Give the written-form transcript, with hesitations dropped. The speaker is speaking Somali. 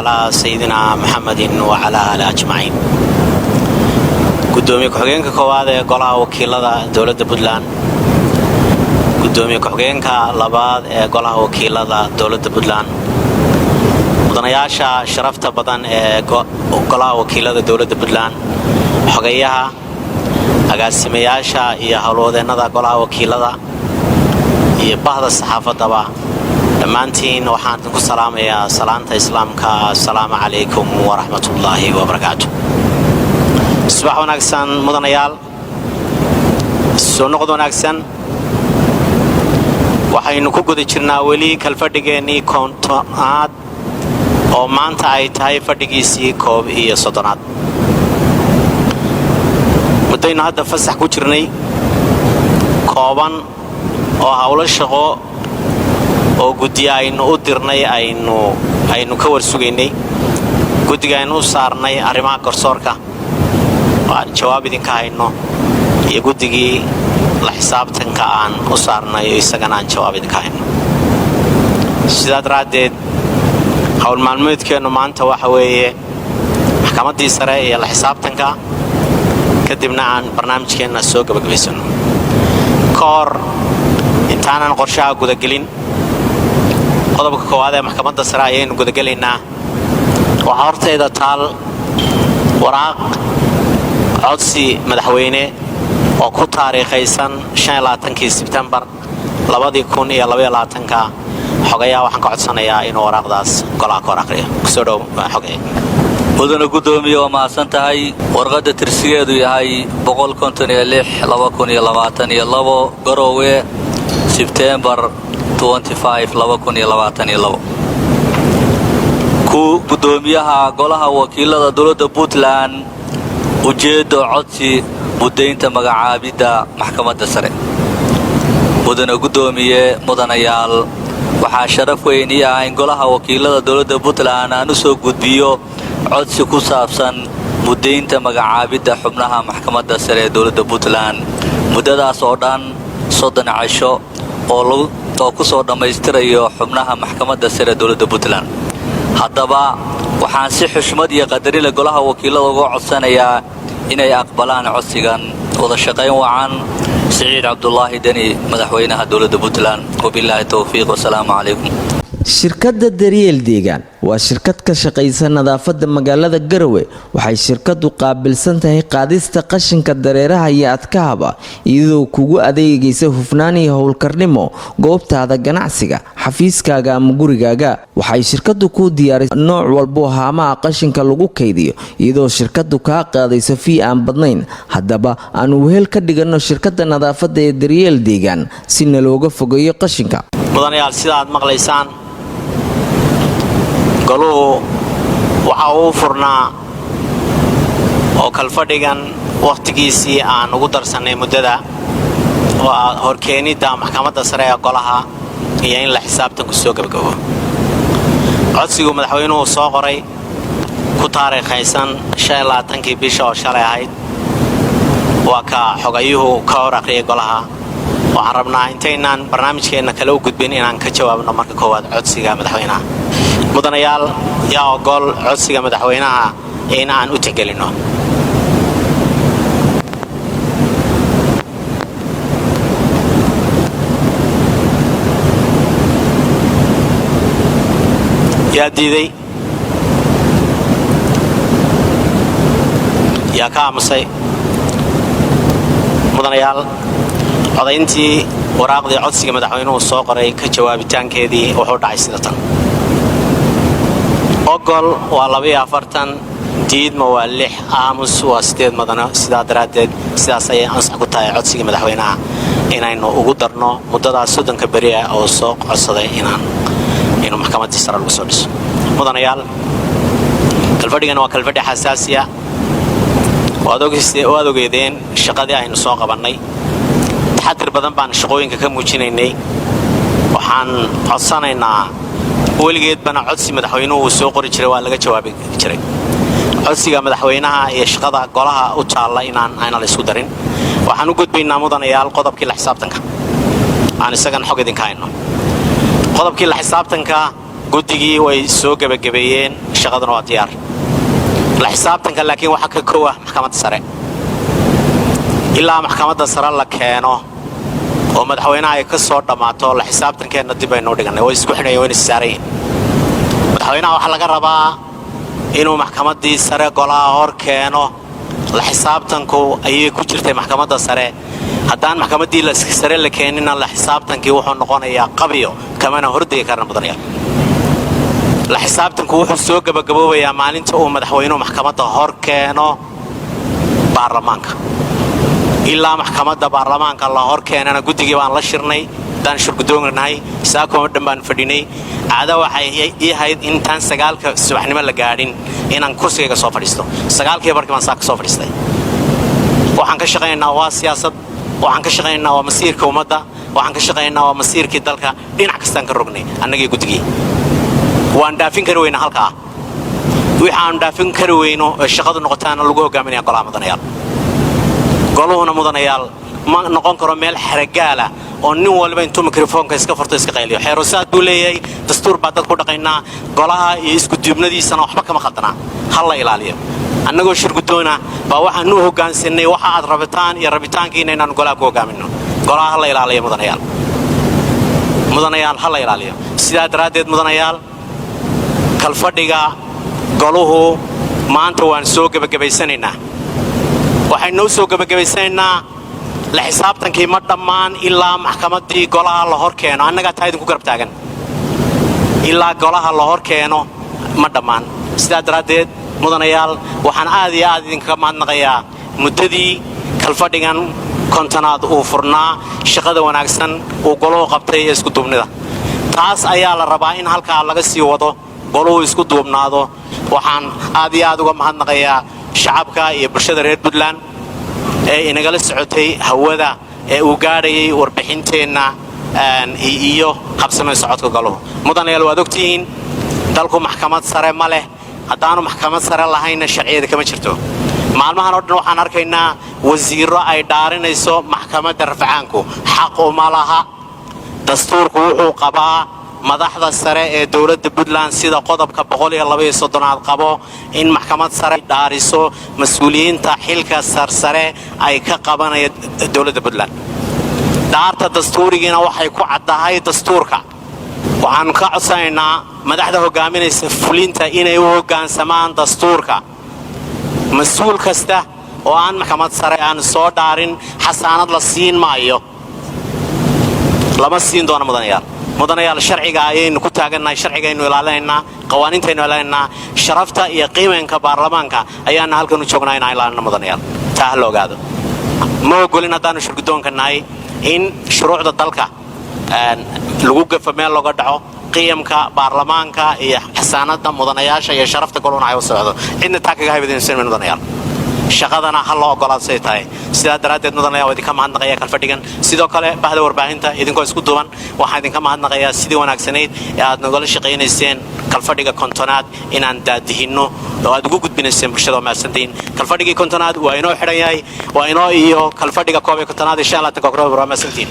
على سيدنا محمد وعلى آله أجمعين. قدومي كحجين كواد قلها وكيلة دولة بودلان. قدومي كحجين كلباد قلها وكيلة دولة بودلان. مدنياشا شرفت بدن قلها وكيلة دولة بودلان. حجيها agaasimayaasha iyo hawlwadeennada golaha wakiilada iyo bahda saxaafadaba dhammaantiin waxaan ku salaamayaa salaanta islaamka assalaamu calaykum waraxmatullaahi wabarakaatuh. subax wanaagsan mudanayaal, soo noqod wanaagsan. waxaynu ku guda jirnaa weli kalfadhigeennii kontonaad oo maanta ay tahay fadhigiisii 31aad. mudayna hadda fasax ku jirnay kooban oo hawlo shaqo oo guddiga aynu u dirnay aynu ka warsugaynay. guddiga aynu u saarnay arrimaha garsoorka waan jawaab idinka hayno, iyo guddigii la xisaabtanka aan u saarnay isagana aan jawaab idinka hayno. sidaa daraaddeed hawl maalmeedkeennu maanta waxa weeye maxkamaddii sare iyo la xisaabtanka, kadibna aan barnaamijkeenna soo gabagabaysano. ka hor intaanan qorshaha gudagelin qodobka koowaad ee maxkamadda sare ayaynu gudagelaynaa. waxaa hortayda taal waraaq codsi madaxweyne oo ku taariikhaysan 25 Sebtembar 2022. xogayaa waxaan ka codsanayaa inuu waraaqdaas golaha ka hor akhriyo. kusoo dhow xogay. mudane gudoomiye waa mahadsan tahay. warqadda tirsigeedu yahay 156/2022 Garowe Sebtembar 25 2022. ku gudoomiyaha golaha wakiilada dowladda Puntland ujeedo codsi mudaynta magacaabida maxkamadda sare. mudane gudoomiye mudanayaal, waxaa sharaf weyn ii ah in golaha wakiilada dowladda Puntland aan u soo gudbiyo codsi ku saabsan mudaynta magacaabida xubnaha maxkamadda sare ee dowladda Puntland muddadaas oo dhan 30 cisho oo ku soo dhammaystirayo xubnaha maxkamadda sare ee dowladda Puntland. haddaba waxaan si xushmad iyo qadarin leh golaha wakiilada uga codsanayaa inay aqbalaan codsigan. wada shaqayn wacan. سعيد عبد الله دني مدحوينها دولة بوتلان وبالله التوفيق والسلام عليكم. shirkadda daryeel deegaan waa shirkad ka shaqaysa nadaafadda magaalada Garowe. waxay shirkadu qaabilsan tahay qaadista qashinka dareeraha iyo adkaaba iyadoo kugu adeegaysa hufnaan iyo howlkarnimo goobtaada ganacsiga, xafiiskaaga ama gurigaaga. waxay shirkadu ku diyaarisay nooc walba oo haamaha qashinka lagu kaydiyo iyadoo shirkadu ka qaadayso fee aan badnayn. haddaba aan wehel ka dhigano shirkadda nadaafadda ee daryeel deegaan si looga fogeeyo qashinka. mudanayaal, sida aad maqlaysaan goluhu waxa uu furnaa oo kalfadhigan waqtigiisii aan ugu darsanay muddada oo horkeenidda maxkamadda sare ee golaha iyo in la xisaabtanku soo gabagabo. codsigu madaxweynuhu soo qoray ku taariikhaysan 25 bisha oo shalay ahayd waa ka xogayuhu ka hor akhriyay golaha. waxaan rabnaa intaynaan barnaamijkeenna kale u gudbin inaan ka jawaabno marka koowaad codsiga madaxweynaha. mudanayaal, yaa ogol codsiga madaxweynaha in aan u tixgelinno? yaa diiday? yaa ka aamusay? mudanayaal, codayntii waraaqdii codsiga madaxweynuhu soo qoray ka jawaabitaankeedii wuxuu dhacay sida tan. ogol waa 42, diidma waa 6, aamus waa 8 mudane. sidaa daraaddeed sidaas ayay ansax ku tahay codsiga madaxweynaha inaynu ugu darno muddadaas 30 beri ah oo soo codsaday inuu maxkamaddii sare lagu soo dhiso. mudanayaal, kalfadhigan waa kalfadhi xasaasi ah. waad ogeedeen shaqadii aynu soo qabannay. taxadir badan baan shaqooyinka ka muujinaynay. waxaan codsanaynaa weligeedbana codsi madaxweynuhu uu soo qori jiray waa laga jawaabi jiray. codsiga madaxweynaha iyo shaqada golaha u taalla ayna la isku darin. waxaan u gudbaynaa mudanayaal qodobkii la xisaabtanka aan isagan xog idinka hayno. qodobkii la xisaabtanka guddigii way soo gebagabeeyeen shaqaduna waa diyaar la xisaabtanka laakiin waxa ka koow ah maxkamadda sare ilaa maxkamadda sare la keeno oo madaxweynaha ay ka soo dhamaato la xisaabtankeena dib aynu dhiganay way isku xidhayeen way saarayeen madaxweynaha waxa laga rabaa inuu maxkamaddii sare golaha hor keeno la xisaabtanku ayay ku jirtay maxkamadda sare haddaan maxkamaddii la sare la keenina la xisaabtankii wuxuu noqonayaa qabiyo kamana hordegi karna mudanaya la xisaabtanku wuxuu soo gabagaboobayaa maalinta uu madaxweynuhu maxkamadda hor keeno baarlamaanka ilaa maxkamadda baarlamaanka la hor keenana guddigii baan la shirnay daan shirgudoonahay saakoo dhan baan fadhinay caada waxay ii ahayd intaan 9:00 subaxnimo la gaadhin inaan kursigayga soo fadhiisto 9:00 barkii baan saaka soo fadhiistay waxaan ka shaqaynaynaa waa siyaasad waxaan ka shaqaynaynaa waa masiirka ummadda waxaan ka shaqaynaynaa waa masiirkii dalka dhinac kastaan ka rognay annagii guddigii waan dhaafin kari weynaa halkaa waxaan dhaafin kari weyno shaqadu noqotaana lagu hogaaminayaa golaha mudanayaal goluhuna mudanayaal ma noqon karo meel xaragaala oo nin walba intuu mikrofoonka iska furto iska qayliyo xeerosaad buu leeyahay dastuur baa dad ku dhaqaynaa golaha iyo isku duubnadiisana waxba kama khaldana hal la ilaaliyo annagoo shirgudoona baa waxaan u hoggaansanay waxa aad rabitaan iyo rabitaankiina inaan golaha ku hogaamino golaha hal la ilaaliyo mudanayaal hal la ilaaliyo sidaa daraaddeed mudanayaal kalfadhiga goluhu maanta waan soo gebagabaysanaynaa waxaynu soo gebagabaysanaynaa la xisaabtankii ma dhammaan ilaa maxkamaddii golaha la hor keeno annaga taa idinku garab taagan ilaa golaha la hor keeno ma dhammaan sidaa daraaddeed mudanayaal waxaan aad iyo aad idinkaga mahadnaqayaa muddadii kalfadhigan kontonaad uu furnaa shaqada wanaagsan uu goluhu qabtay ee isku duubnida taas ayaa la rabaa in halkaa laga sii wado goluhu isku duubnaado waxaan aad iyo aad uga mahadnaqayaa shacabka iyo bulshada reer Puntland ee inagala socotay hawada ee uu gaadhayay warbixinteenna iyo habsamay socodka goluhu mudanayaal waad ogtihiin dalku maxkamad sare ma leh haddaanu maxkamad sare lahayna sharciyada kama jirto maalmahan oo dhan waxaan arkaynaa wasiiro ay dhaarinayso maxkamadda rafcaanku xaq uma laha dastuurku wuxuu qabaa madaxda sare ee dawladda Puntland sida qodobka 132 qabo in maxkamad sare dhaariso mas'uuliyiinta xilka sarsare ay ka qabanayaan dawladda Puntland daarta dastuurigiina waxay ku caddahay dastuurka waxaan ka codsanaynaa madaxda hogaaminaysa fulinta inay u hoggaansamaan dastuurka mas'uul kasta oo aan maxkamad sare aan soo dhaarin xasaanad la siin maayo lama siin doono mudanayaal sharciga ayaynu ku taagannahay sharcigaynu ilaalinaynaa qawaaniintaynu ilaalinaynaa sharafta iyo qiimaynka baarlamaanka ayaana halkan u joognaa inaan ilaalino mudanayaal taa la ogaado ma ogolin haddaanu shirgudoonka nahay in shuruucda dalka lagu gafo meel looga dhaco qiyamka baarlamaanka iyo xasaanada mudanayaasha iyo sharafta goluhuna ay u socdo cidna taa kaga haybadaysan mudanayaal shaqadana hal loo ogolaadsay tahay sidaa daraaddeed mudanayaal waa idinka mahadnaqayaa kalfadhigan sidoo kale bahda warbaahinta idinkoo isku duuban waxaan idinka mahadnaqayaa sidii wanaagsanayd ee aad nagala shaqaynayseen kalfadhiga kontonaad inaan daadihinno oo aad ugu gudbinayseen bulshada oo mahadsantihiin kalfadhigii kontonaad waa inoo xidhan yahay waa inoo iyo kalfadhiga 11 insha Allah tan ka kooban waa mahadsantihiin